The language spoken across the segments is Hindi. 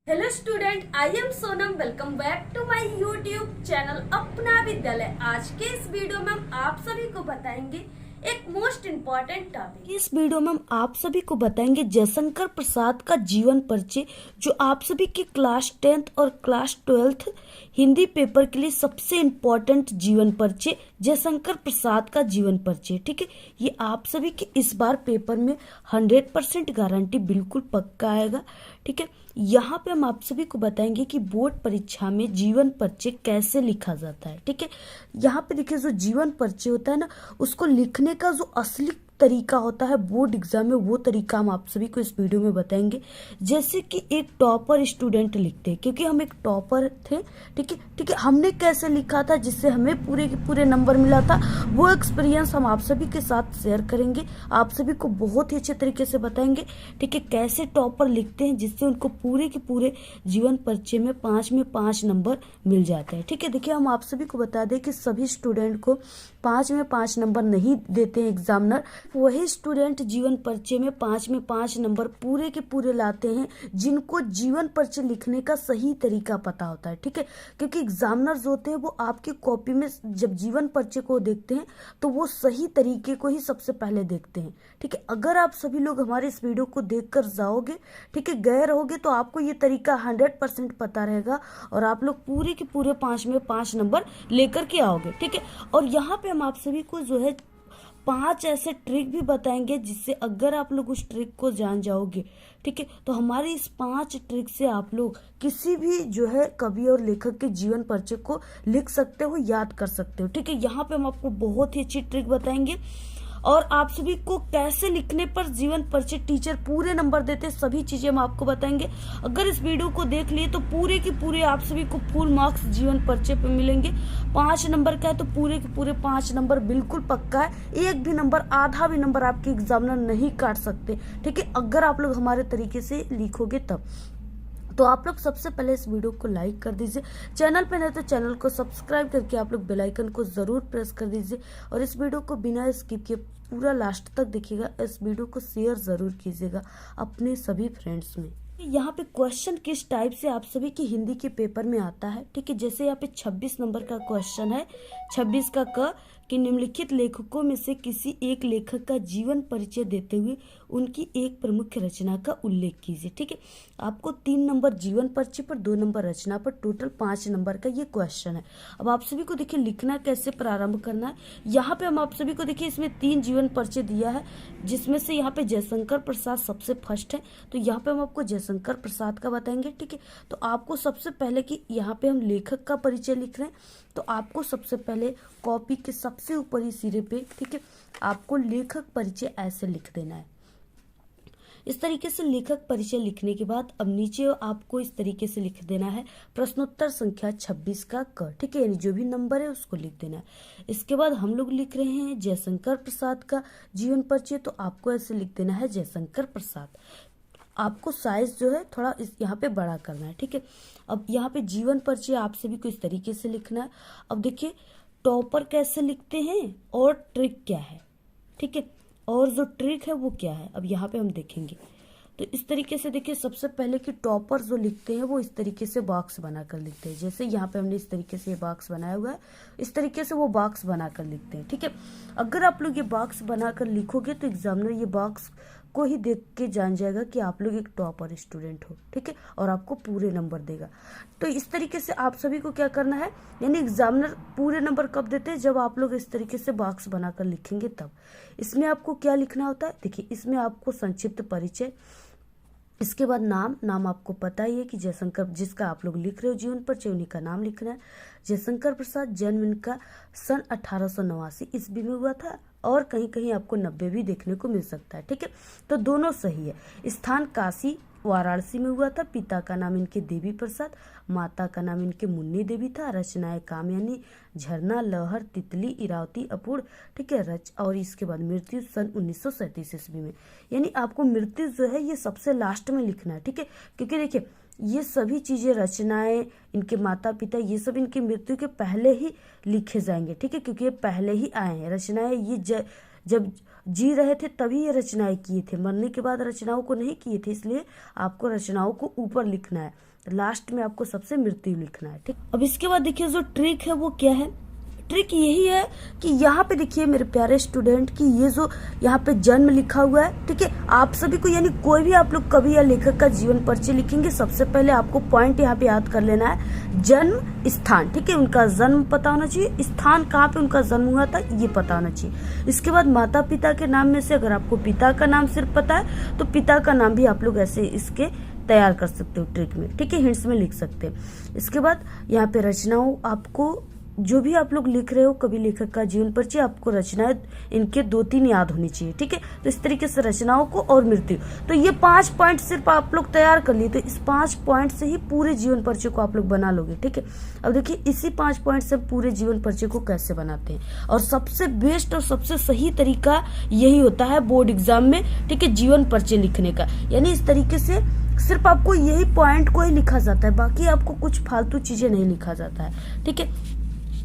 Hello student, I am Sonam. Welcome back to my YouTube channel Apna Vidyalaya. आज के इस वीडियो में हम आप सभी को बताएंगे एक मोस्ट इम्पॉर्टेंट टॉपिक। इस वीडियो में हम आप सभी को बताएंगे जयशंकर प्रसाद का जीवन परिचय, जो आप सभी के क्लास 10th और क्लास 12th हिंदी पेपर के लिए सबसे इम्पोर्टेंट जीवन परिचय, जयशंकर प्रसाद का जीवन परिचय। ठीक है, ये आप सभी के इस बार पेपर में 100% गारंटी बिल्कुल पक्का आएगा। ठीक है, यहाँ पे हम आप सभी को बताएंगे कि बोर्ड परीक्षा में जीवन परिचय कैसे लिखा जाता है। ठीक है, यहाँ पे देखिए, जो जीवन परिचय होता है ना, उसको लिखने का जो असली तरीका होता है बोर्ड एग्जाम में, वो तरीका हम आप सभी को इस वीडियो में बताएंगे। जैसे कि एक टॉपर स्टूडेंट लिखते हैं, क्योंकि हम एक टॉपर थे। ठीक है, हमने कैसे लिखा था जिससे हमें पूरे के पूरे नंबर मिला था, वो एक्सपीरियंस हम आप सभी के साथ शेयर करेंगे। आप सभी को बहुत ही अच्छे तरीके से बताएंगे। ठीक है, कैसे टॉपर लिखते हैं जिससे उनको पूरे के पूरे जीवन परिचय में 5 में 5 नंबर मिल जाते हैं। ठीक है, देखिए, हम आप सभी को बता दें कि सभी स्टूडेंट को 5 में 5 नंबर नहीं देते हैं एग्जामिनर। वही स्टूडेंट जीवन परिचय में 5 में 5 नंबर पूरे के पूरे लाते हैं जिनको जीवन परिचय लिखने का सही तरीका पता होता है। ठीक है, क्योंकि एग्जामिनर्स होते हैं वो आपकी कॉपी में जब जीवन परिचय को देखते हैं तो वो सही तरीके को ही सबसे पहले देखते हैं। ठीक है, अगर आप सभी लोग हमारे इस वीडियो को देखकर जाओगे, ठीक है, गए रहोगे, तो आपको ये तरीका 100% पता रहेगा और आप लोग पूरे के पूरे 5 में 5 नंबर लेकर के आओगे। ठीक है, और यहाँ पे हम आप सभी को जो है 5 ऐसे ट्रिक भी बताएंगे जिससे अगर आप लोग उस ट्रिक को जान जाओगे, ठीक है, तो हमारी इस 5 ट्रिक से आप लोग किसी भी जो है कवि और लेखक के जीवन परिचय को लिख सकते हो, याद कर सकते हो। ठीक है, यहाँ पे हम आपको बहुत ही अच्छी ट्रिक बताएंगे और आप सभी को कैसे लिखने पर जीवन परिचय टीचर पूरे नंबर देते, सभी चीजें हम आपको बताएंगे। अगर इस वीडियो को देख लिए तो पूरे के पूरे आप सभी को फुल मार्क्स जीवन परिचय पे मिलेंगे। 5 नंबर का है तो पूरे के पूरे 5 नंबर बिल्कुल पक्का है। एक भी नंबर, आधा भी नंबर आपके एग्जामिनर नहीं काट सकते। ठीक है, अगर आप लोग हमारे तरीके से लिखोगे तब। तो आप लोग सबसे पहले इस वीडियो को लाइक कर दीजिए, चैनल पे नहीं तो चैनल को सब्सक्राइब करके आप लोग बेल आइकन को जरूर प्रेस कर दीजिए और इस वीडियो को बिना स्किप किए पूरा लास्ट तक देखिएगा। इस वीडियो को शेयर जरूर कीजिएगा अपने सभी फ्रेंड्स में। यहाँ पे क्वेश्चन किस टाइप से आप सभी की हिंदी के पेपर में आता है। ठीक है, जैसे यहाँ पे 26 नंबर का क्वेश्चन है, 26 का क कि निम्नलिखित लेखकों में से किसी एक लेखक का जीवन परिचय देते हुए उनकी एक प्रमुख रचना का उल्लेख कीजिए। ठीक है, आपको 3 नंबर जीवन परिचय पर, 2 नंबर रचना पर, टोटल 5 नंबर का ये क्वेश्चन है। अब आप सभी को देखिए लिखना कैसे प्रारंभ करना है। यहाँ पे हम आप सभी को देखिए इसमें 3 जीवन परिचय दिया है, जिसमें से यहाँ पे जयशंकर प्रसाद सबसे फर्स्ट है, तो यहाँ पे हम आपको जयशंकर प्रसाद का बताएंगे। ठीक है, तो आपको सबसे पहले कि यहाँ पे हम लेखक का परिचय लिख रहे हैं, तो आपको सबसे पहले कॉपी के सबसे ऊपरी सिरे पे, ठीक है, आपको लेखक परिचय ऐसे लिख देना है। इस तरीके से लेखक परिचय लिखने के बाद अब नीचे आपको इस तरीके से लिख देना है प्रश्नोत्तर संख्या 26 का क। ठीक है, यानी जो भी नंबर है उसको लिख देना है। इसके बाद हम लोग लिख रहे हैं जयशंकर प्रसाद का जीवन परिचय, तो आपको ऐसे लिख देना है जयशंकर प्रसाद। आपको साइज जो है थोड़ा इस यहाँ पे बड़ा करना है। ठीक है, अब यहाँ पे जीवन परिचय आप सभी को इस तरीके से लिखना है। अब देखिए टॉपर कैसे लिखते हैं और ट्रिक क्या है। ठीक है, और जो ट्रिक है वो क्या है, अब यहाँ पे हम देखेंगे। तो इस तरीके से देखिए, सबसे पहले कि टॉपर जो लिखते हैं वो इस तरीके से बॉक्स बनाकर लिखते हैं। जैसे यहाँ पे हमने इस तरीके से ये बॉक्स बनाया हुआ है, इस तरीके से वो बॉक्स बनाकर लिखते हैं। ठीक है, अगर आप लोग ये बॉक्स बनाकर लिखोगे तो एग्जामिनर ये बॉक्स को ही देख के जान जाएगा कि आप लोग एक टॉपर स्टूडेंट हो। ठीक है, और आपको पूरे नंबर देगा। तो इस तरीके से आप सभी को क्या करना है, यानी एग्जामिनर पूरे नंबर कब देते हैं, जब आप लोग इस तरीके से बॉक्स बनाकर लिखेंगे तब। इसमें आपको क्या लिखना होता है, देखिए इसमें आपको संक्षिप्त परिचय, इसके बाद नाम आपको पता ही है कि जयशंकर, जिसका आप लोग लिख रहे हो जीवन परिचय, उन्हीं का नाम लिखना है। जयशंकर प्रसाद, जन्म इनका सन 1889 ईस्वी में हुआ था और कहीं कहीं आपको 90 भी देखने को मिल सकता है। ठीक है, तो दोनों सही है। स्थान काशी वाराणसी में हुआ था। पिता का नाम इनके देवी प्रसाद, माता का नाम इनके मुन्नी देवी था। रचनाएं कामयानी, झरना, लहर, तितली, इरावती, अपूर्ण। ठीक है, और इसके बाद मृत्यु सन 1937 ईस्वी में। यानी आपको मृत्यु जो है ये सबसे लास्ट में लिखना है। ठीक है, क्योंकि देखिए ये सभी चीजें, रचनाएं, इनके माता पिता, ये सब इनकी मृत्यु के पहले ही लिखे जाएंगे। ठीक है, क्योंकि ये पहले ही आए हैं। रचनाएं ये जब जी रहे थे तभी ये रचनाएं किए थे, मरने के बाद रचनाओं को नहीं किए थे, इसलिए आपको रचनाओं को ऊपर लिखना है। लास्ट में आपको सबसे मृत्यु लिखना है। ठीक, अब इसके बाद देखिए जो ट्रिक है वो क्या है। ट्रिक यही है कि यहाँ पे देखिए मेरे प्यारे स्टूडेंट कि ये जो यहाँ पे जन्म लिखा हुआ है, ठीक है, आप सभी को यानी कोई भी आप लोग कवि या लेखक का जीवन परिचय लिखेंगे, सबसे पहले आपको पॉइंट यहाँ पे याद कर लेना है, जन्म स्थान, ठीक है, उनका जन्म पता होना चाहिए, स्थान कहाँ पे उनका जन्म हुआ था ये पता होना चाहिए। इसके बाद माता पिता के नाम में से अगर आपको पिता का नाम सिर्फ पता है तो पिता का नाम भी आप लोग ऐसे इसके तैयार कर सकते हो ट्रिक में, ठीक है, हिंट्स में लिख सकते हैं। इसके बाद यहाँ पे रचनाओं, आपको जो भी आप लोग लिख रहे हो कवि लेखक का जीवन परिचय, आपको रचनाएं इनके 2-3 याद होनी चाहिए, ठीक है। तो इस तरीके से रचनाओं को और मृत्यु, तो ये 5 पॉइंट सिर्फ आप लोग तैयार कर लिए, तो इस 5 पॉइंट से ही पूरे जीवन परिचय को आप लोग बना लोगे, ठीक है। अब देखिए इसी 5 पॉइंट से पूरे जीवन परिचय को कैसे बनाते हैं, और सबसे बेस्ट और सबसे सही तरीका यही होता है बोर्ड एग्जाम में, ठीक है, जीवन परिचय लिखने का। यानी इस तरीके से सिर्फ आपको यही पॉइंट को ही लिखा जाता है, बाकी आपको कुछ फालतू चीजें नहीं लिखा जाता है, ठीक है।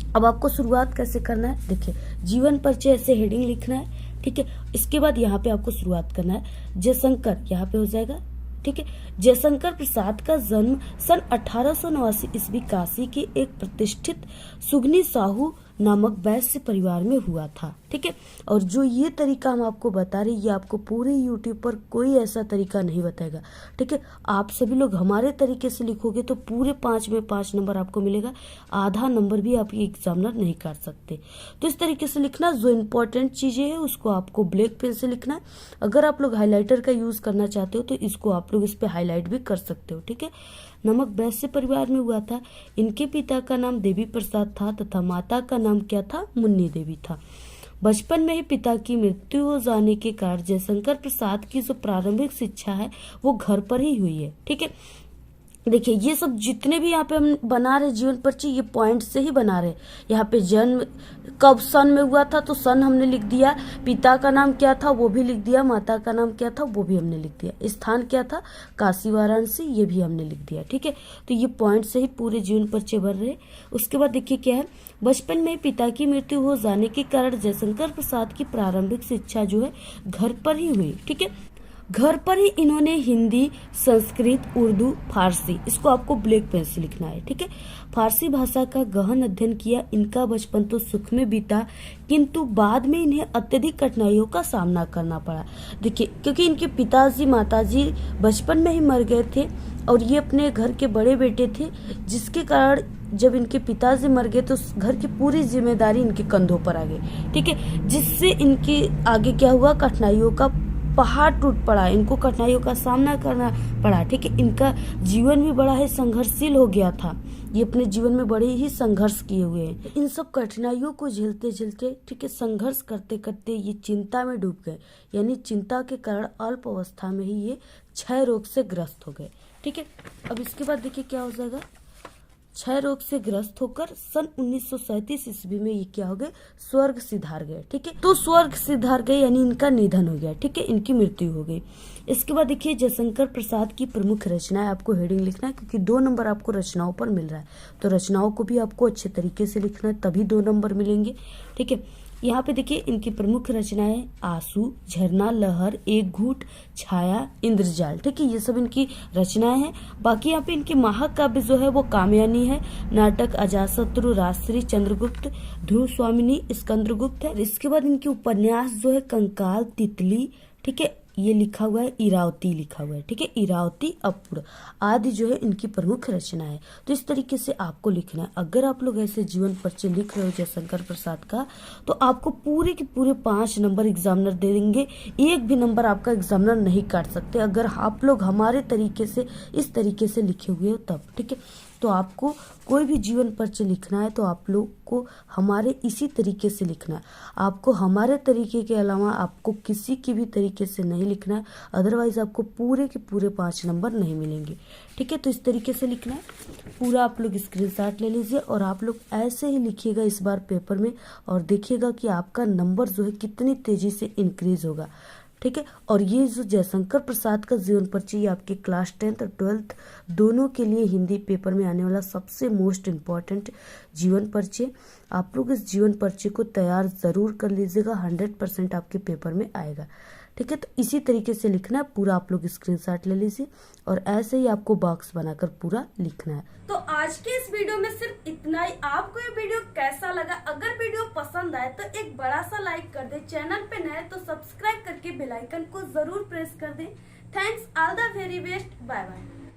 अब आपको शुरुआत कैसे करना है, देखिए जीवन परिचय ऐसे हेडिंग लिखना है, ठीक है। इसके बाद यहाँ पे आपको शुरुआत करना है जयशंकर, यहाँ पे हो जाएगा, ठीक है। जयशंकर प्रसाद का जन्म सन 1889 ईस्वी काशी के एक प्रतिष्ठित सुगनी साहू नामक वैश्य परिवार में हुआ था, ठीक है। और जो ये तरीका हम आपको बता रहे, ये आपको पूरे YouTube पर कोई ऐसा तरीका नहीं बताएगा, ठीक है। आप सभी लोग हमारे तरीके से लिखोगे तो पूरे 5 में 5 नंबर आपको मिलेगा, आधा नंबर भी आपके एग्जामिनर नहीं काट सकते। तो इस तरीके से लिखना, जो इम्पोर्टेंट चीजें हैं उसको आपको ब्लैक पेन से लिखना है। अगर आप लोग हाईलाइटर का यूज करना चाहते हो तो इसको आप लोग इस पे हाईलाइट भी कर सकते हो, ठीक है। नमक वैश्य परिवार में हुआ था। इनके पिता का नाम देवी प्रसाद था तथा माता का नाम क्या था, मुन्नी देवी था। बचपन में ही पिता की मृत्यु हो जाने के कारण जयशंकर प्रसाद की जो प्रारंभिक शिक्षा है वो घर पर ही हुई है, ठीक है। देखिए ये सब जितने भी यहाँ पे हम बना रहे जीवन परिचय, ये पॉइंट से ही बना रहे। यहाँ पे जन्म कब सन में हुआ था तो सन हमने लिख दिया, पिता का नाम क्या था वो भी लिख दिया, माता का नाम क्या था वो भी हमने लिख दिया, स्थान क्या था काशी वाराणसी ये भी हमने लिख दिया, ठीक है। तो ये पॉइंट से ही पूरे जीवन परिचय भर रहे। उसके बाद देखिए क्या है, बचपन में पिता की मृत्यु हो जाने के कारण जयशंकर प्रसाद की प्रारंभिक शिक्षा जो है घर पर ही हुई, ठीक है। घर पर ही इन्होंने हिंदी, संस्कृत, उर्दू, फारसी, इसको आपको ब्लैक पेन से लिखना है, ठीक है। फारसी भाषा का गहन अध्ययन किया। इनका बचपन तो सुख में बीता, किंतु बाद में इन्हें अत्यधिक कठिनाइयों का सामना करना पड़ा। देखिए क्योंकि इनके पिताजी माताजी बचपन में ही मर गए थे और ये अपने घर के बड़े बेटे थे, जिसके कारण जब इनके पिताजी मर गए तो घर की पूरी जिम्मेदारी इनके कंधों पर आ गई, ठीक है। जिससे इनके आगे क्या हुआ, कठिनाइयों का पहाड़ टूट पड़ा, इनको कठिनाइयों का सामना करना पड़ा, ठीक है। इनका जीवन भी बड़ा ही संघर्षशील हो गया था, ये अपने जीवन में बड़े ही संघर्ष किए हुए हैं। इन सब कठिनाइयों को झेलते झेलते, ठीक है, संघर्ष करते करते ये चिंता में डूब गए, यानी चिंता के कारण अल्प अवस्था में ही ये क्षय रोग से ग्रस्त हो गए, ठीक है। अब इसके बाद देखिए क्या हो जाएगा, क्षय रोग से ग्रस्त होकर सन 1937 ईस्वी में ये क्या हो गए, स्वर्ग सिधार गए, ठीक है। तो स्वर्ग सिधार गए यानी इनका निधन हो गया, ठीक है, इनकी मृत्यु हो गई। इसके बाद देखिए जयशंकर प्रसाद की प्रमुख रचनाएं, आपको हेडिंग लिखना है क्योंकि 2 नंबर आपको रचनाओं पर मिल रहा है, तो रचनाओं को भी आपको अच्छे तरीके से लिखना है तभी 2 नंबर मिलेंगे, ठीक है। यहाँ पे देखिए इनकी प्रमुख रचनाएं आंसू, झरना, लहर, एक घूंट, छाया, इंद्रजाल, ठीक है, ये सब इनकी रचनाएं हैं। बाकी यहाँ पे इनके महाकाव्य जो है वो कामयानी है, नाटक अजातशत्रु, राजश्री, चंद्रगुप्त, ध्रुव स्वामिनी, स्कंदगुप्त है। इसके बाद इनके उपन्यास जो है कंकाल, तितली, ठीक है, ये लिखा हुआ है, इरावती लिखा हुआ है, ठीक है, इरावती, अपूर्ण आदि जो है इनकी प्रमुख रचना है। तो इस तरीके से आपको लिखना है। अगर आप लोग ऐसे जीवन परिचय लिख रहे हो जयशंकर प्रसाद का, तो आपको पूरे के पूरे 5 नंबर एग्जामिनर दे देंगे, एक भी नंबर आपका एग्जामिनर नहीं काट सकते अगर आप लोग हमारे तरीके से इस तरीके से लिखे हुए हो तब, ठीक है। तो आपको कोई भी जीवन परिचय लिखना है तो आप लोग को हमारे इसी तरीके से लिखना है। आपको हमारे तरीके के अलावा आपको किसी की भी तरीके से नहीं लिखना है, अदरवाइज आपको पूरे के पूरे 5 नंबर नहीं मिलेंगे, ठीक है। तो इस तरीके से लिखना है, पूरा आप लोग स्क्रीनशॉट ले लीजिए और आप लोग ऐसे ही लिखिएगा इस बार पेपर में और देखिएगा कि आपका नंबर जो है कितनी तेजी से इंक्रीज होगा, ठीक है। और ये जो जयशंकर प्रसाद का जीवन परिचय आपके क्लास 10th और 12th दोनों के लिए हिंदी पेपर में आने वाला सबसे मोस्ट इम्पॉर्टेंट जीवन परिचय। आप लोग इस जीवन परिचय को तैयार जरूर कर लीजिएगा, 100% आपके पेपर में आएगा। ठीक है। तो इसी तरीके से लिखना है पूरा, आप लोग स्क्रीनशॉट ले लीजिए और ऐसे ही आपको बॉक्स बनाकर पूरा लिखना है। तो आज के इस वीडियो में सिर्फ इतना ही। आपको ये वीडियो कैसा लगा? अगर वीडियो पसंद आए तो एक बड़ा सा लाइक कर दे, चैनल पे नए तो सब्सक्राइब करके बेल आइकन को जरूर प्रेस कर दे। Thanks, all the very best, bye bye.